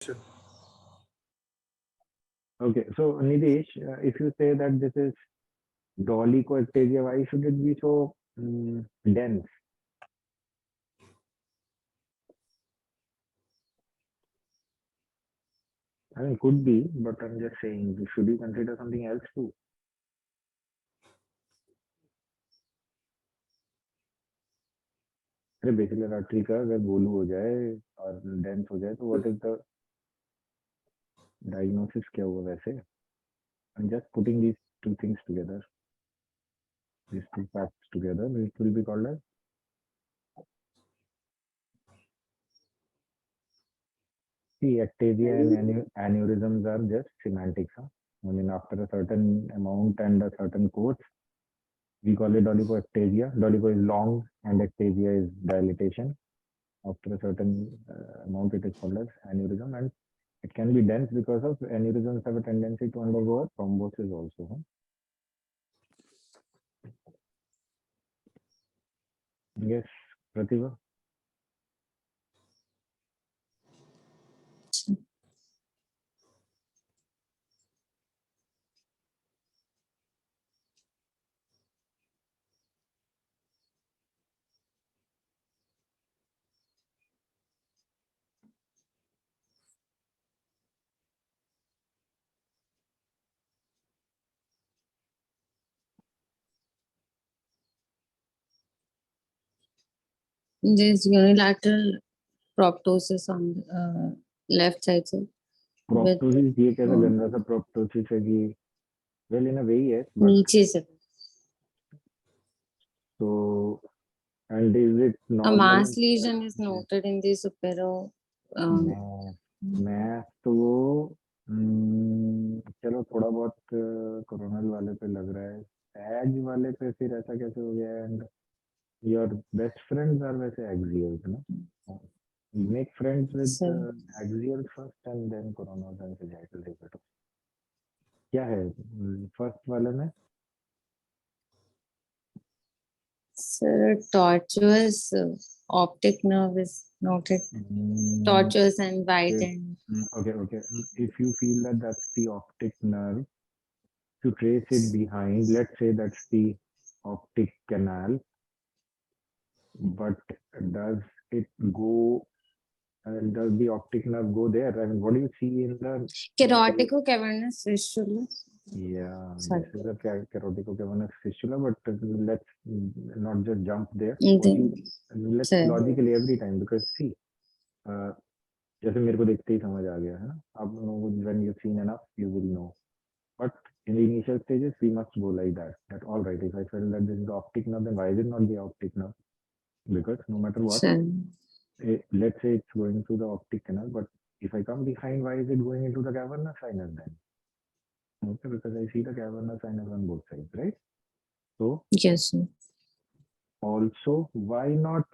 Sure. Okay, so Nidesh, if you say that this is dolichoectasia, why should it be so dense? I mean, could be, but I'm just saying, should you consider something else too? अरे basilar artery का अगर गोलू हो जाए और dense हो जाए तो what is the diagnosis क्या होगा वैसे? I am just putting these two things together, these two facts together, it will be called as. See, ectasia and aneurysms are just semantics. Huh? I mean, after a certain amount and a certain course, we call it dolichoectasia. Dolicho is long and ectasia is dilatation. After a certain amount, it is called as aneurysm, and it can be dense because of aneurysms have a tendency to undergo a thrombosis also. Huh? Yes, Pratibha. There's unilateral proptosis on left side. So with Proptosis ये कैसा गंदा सा proptosis है कि well in a way yes, but नीचे से so and is it a normal? mass lesion is noted in the superior. मैं तो चलो थोड़ा बहुत कोरोनल वाले पे लग रहा है, एज वाले पे फिर ऐसा कैसे हो गया? And your best friends are वैसे एक्सियल्स ना, make friends with axial first and then coronal and sagittal repeat. क्या है फर्स्ट वाले में? Sir, tortuous optic nerve is noted. Tortuous and white and Okay. If you feel that that's the optic nerve, to trace it behind, let's say that's the optic canal, but does it go? Does the optic nerve go there? I mean, what do you see in the keratoco-cavernous fistula? Yeah, Sorry. this is a keratoco-cavernous fistula, but let's not just jump there. Let's Sir. logically every time, because see, जैसे मेरे को देखते ही समझ आ गया है ना, आप लोगों को when you've seen enough, you will know. But in the initial stages, we must go like that. That all right, if I feel that this is the optic nerve, then why is it not the optic nerve? Because no matter what, Sir. Let's say it's going through the optic canal, but if I come behind, why is it going into the cavernous sinus then? Okay, because I see the cavernous sinus on both sides, right? So yes, sir. Also, why not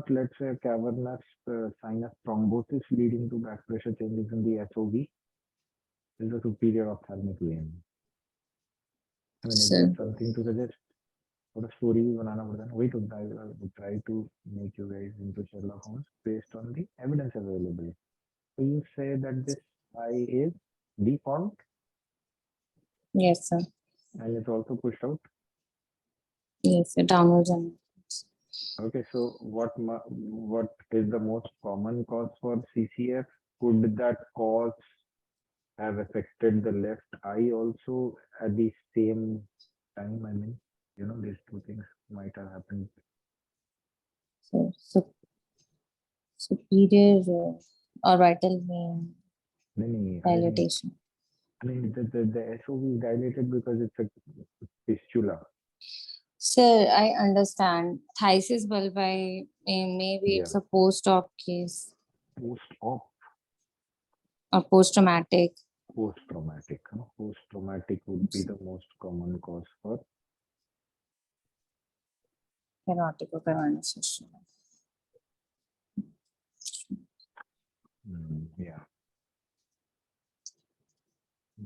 let's say cavernous sinus thrombosis leading to back pressure changes in the SOV? This is a superior ophthalmic vein. I mean, is that something to suggest? What a story we banana pड़ता है. Wait, I will try to make you guys into Sherlock Holmes based on the evidence available. So you say that this eye is deformed? Yes, sir. And it's also pushed out? Yes, sir. Downwards and okay, so what is the most common cause for CCF? Could that cause have affected the left eye also at the same time? I mean, you know, these two things might have happened. So superior orbital vein dilatation. I mean, the SOV is dilated because it's a fistula. Sir, I understand. Thysis bulbi, maybe it's a post-op case. Post-op? Or post-traumatic. Post-traumatic. Post-traumatic would be the most common cause for keratoco-cavernous fistula. Yeah.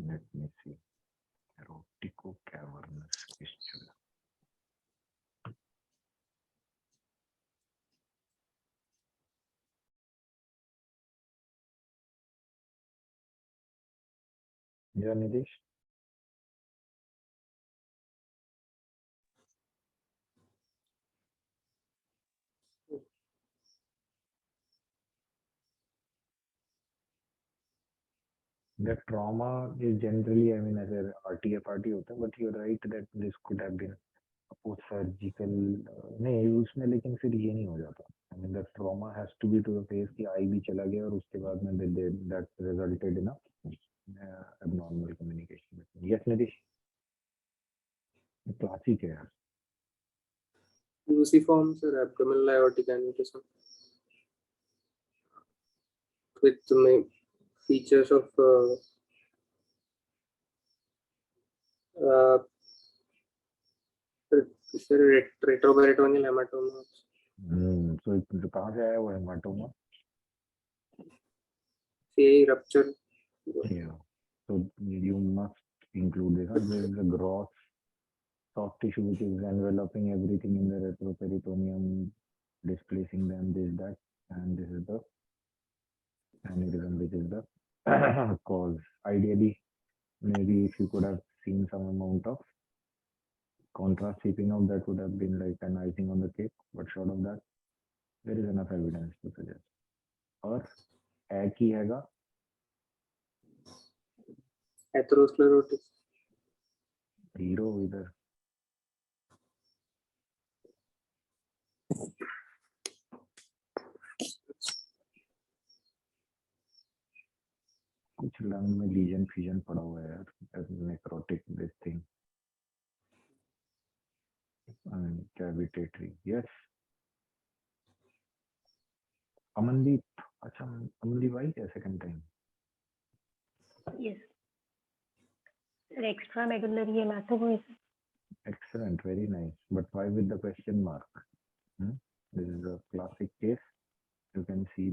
Let me see. Keratoco-cavernous fistula. Yeah, Nitish. The trauma is generally, I mean, as a RTA party होता है, but you're right that this could have been a post surgical. नहीं उसमें लेकिन फिर ये नहीं हो जाता. I mean, the trauma has to be to the face कि eye भी चला गया और उसके बाद में that resulted in a abnormal communication. Yes, Nitish. Classic है यार. Fusiform, sir, abdominal aortic aneurysm with the main features of retroperitoneal hematoma. So कहाँ से आया वो hematoma? CA rupture. Yeah. So you must include this. There is a gross soft tissue which is enveloping everything in the retroperitoneum, displacing them, this, that, and this is the aneurysm, which is the cause. Ideally, maybe if you could have seen some amount of contrast seeping out, that would have been like an icing on the cake, but short of that, there is enough evidence to suggest. और एक ही हैगा Atherosclerotic. Hero इधर कुछ lung में legion fusion पड़ा हुआ है यार, necrotic this thing, cavitatory. Yes Amandeep. अच्छा अमनदीप आई क्या second time? Yes. Extramedullary hematoma. Excellent, very nice. But why with the question mark? This is a classic case. You can see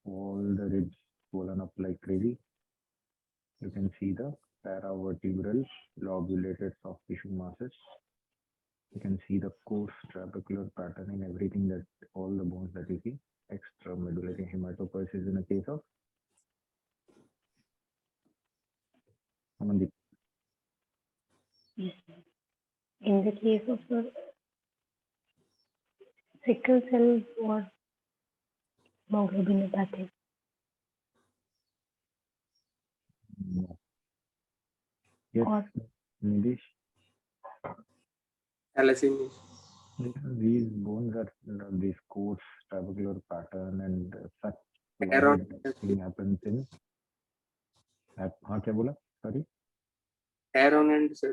all the ribs swollen up like crazy. You can see the paravertebral lobulated soft tissue masses. You can see the coarse trabecular pattern in everything, that all the bones that you see. Extramedullary hematopoiesis in a case of Amandeep. Yes. In the case of sickle cell or hemoglobinopathy. No. Yes, Or Nidish. Thalassemia. These bones are this coarse trabecular pattern and such Around thing happens in. हाँ क्या बोला? Sorry. hair on end, sir.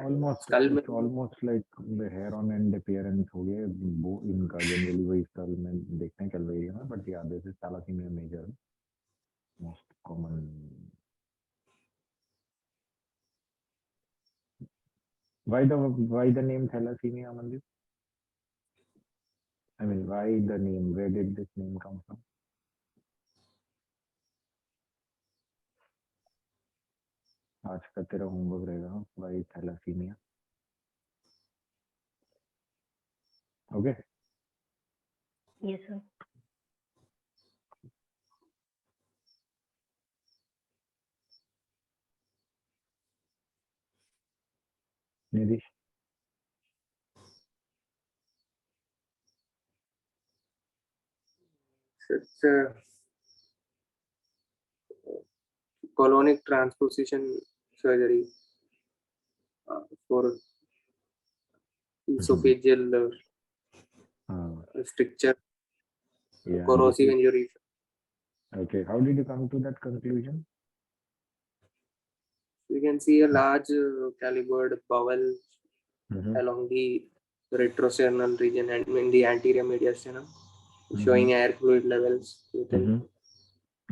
Almost, it's almost like the hair on end appearance हो गया. वो इनका generally वही skull में देखते हैं calvary में, but yeah, this is thalassemia major, most common. Why the name thalassemia, Amandeep? I mean, why the name? Where did this name come from? आज का तेरा होमवर्क रहेगा. Why thalassemia? Okay. yes, sir. Nidish. It's colonic transposition surgery for esophageal stricture, Yeah, corrosive injury. Okay, how did you come to that conclusion? You can see a large calibered bowel along the retrosternal region and in the anterior mediastinum, showing air fluid levels within.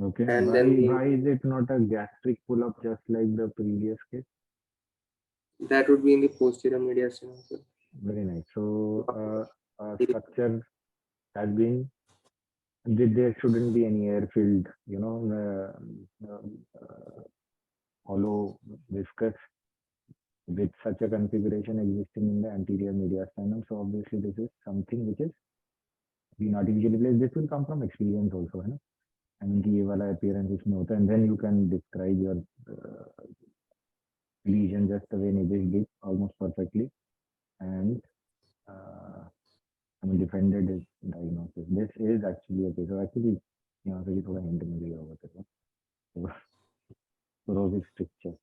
Okay, And why is it not a gastric pull-up just like the previous case? That would be in the posterior mediastinum. Sir. Very nice. So, structure has been, there shouldn't be any air filled, hollow viscous with such a configuration existing in the anterior mediastinum. So obviously this is something which is been artificially placed. This will come from experience also, and ये वाला appearance इसमें होता है, and then you can describe your lesion just the way Nidesh did, almost perfectly, and I mean defended his diagnosis. This is actually a case. So actually यहाँ से भी थोड़ा hint मिल गया होगा तेरे को. Rosic stricture.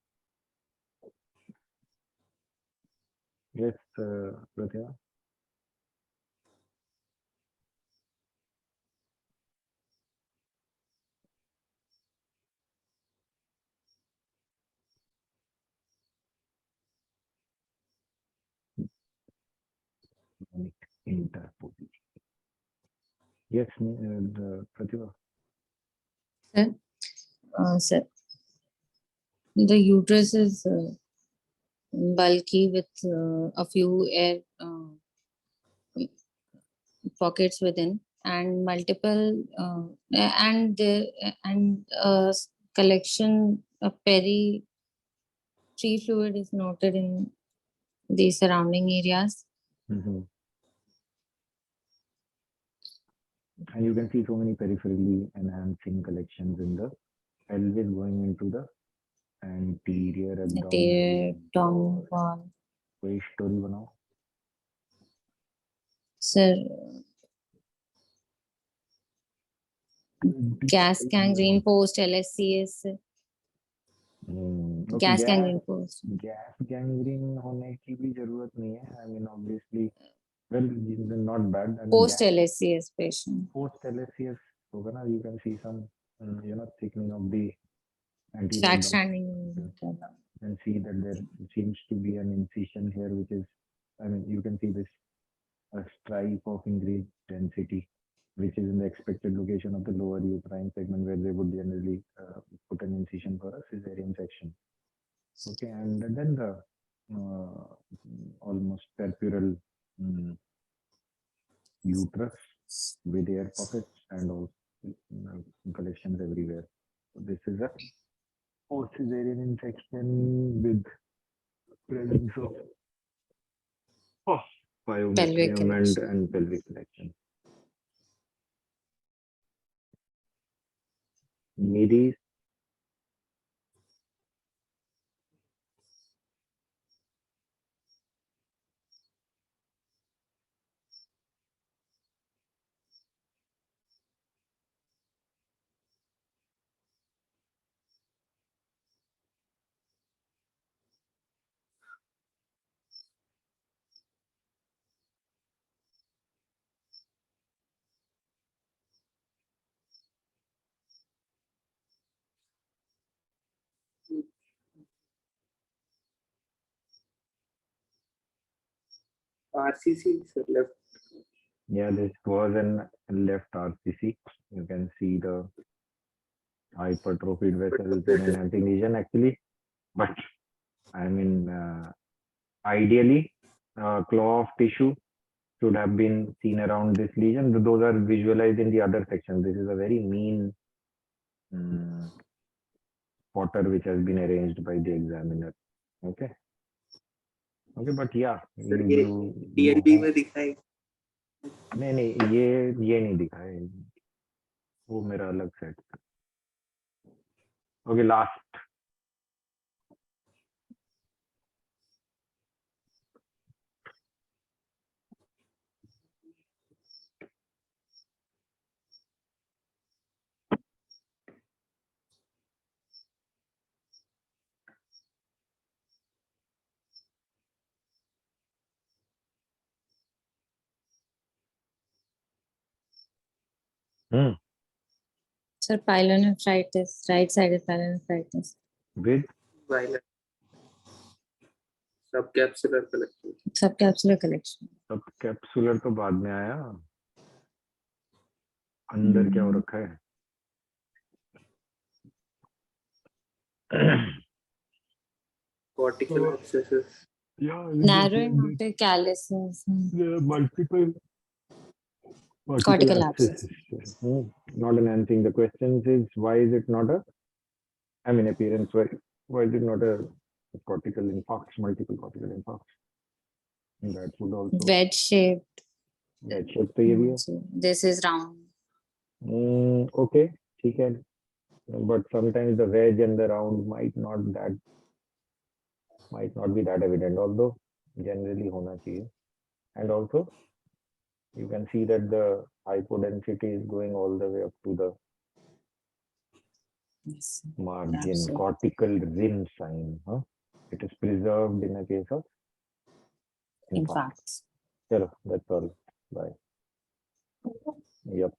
Yes, Pratya. Interposition. Yes, Pratibha. Sir, sir, the uterus is bulky with a few air pockets within, and multiple collection of free fluid is noted in the surrounding areas. Mm-hmm. And you can see so many peripherally enhancing collections in the pelvis going into the anterior abdominal wall. कोई story बनाओ. Sir, gas gangrene post LSCS. Okay, gas gangrene post. Gas gangrene होने की भी जरूरत नहीं है. I mean, obviously, well, not bad. Post LSCS patient. Post LSCS होगा ना, you can see some, thickening of the anterior Fat abdomen. standing. And see that there seems to be an incision here, which is, I mean, you can see this a stripe of increased density, which is in the expected location of the lower uterine segment, where they would generally put an incision for a cesarean section. Okay, and then the almost peripheral uterus with air pockets and all collections everywhere. So this is a post cesarean infection with presence of pyometrium and pelvic collection. Midis. RCC, sir, left. Yeah, this was an left RCC. You can see the hypertrophied vessels and enhancing lesion actually. But I mean, ideally, claw of tissue should have been seen around this lesion. Those are visualized in the other section. This is a very mean spotter which has been arranged by the examiner. Okay. Okay, but yeah, sir, ये DLB में दिखाई. नहीं ये नहीं दिखा है, वो मेरा अलग set. Okay, last. Sir, pyelonephritis, right-sided pyelonephritis. With? Subcapsular collection. Subcapsular collection. Subcapsular तो बाद में आया. अंदर क्या हो रखा है? Cortical abscesses. Yeah. Narrow and not calluses. There are multiple cortical abscesses. Not enhancing. The question is, why is it not a, I mean, appearance, why is it not a cortical infarct, multiple cortical infarcts? And that would also. Wedge shaped. Wedge shaped तो ये भी है. This is round. Okay. ठीक है, but sometimes the wedge and the round might not be that evident, although generally होना चाहिए. And also you can see that the hypodensity is going all the way up to the Yes. margin, Absolutely. cortical rim sign. It is preserved in a case of In infarct. fact. Chalo, that's all. Bye. Yep.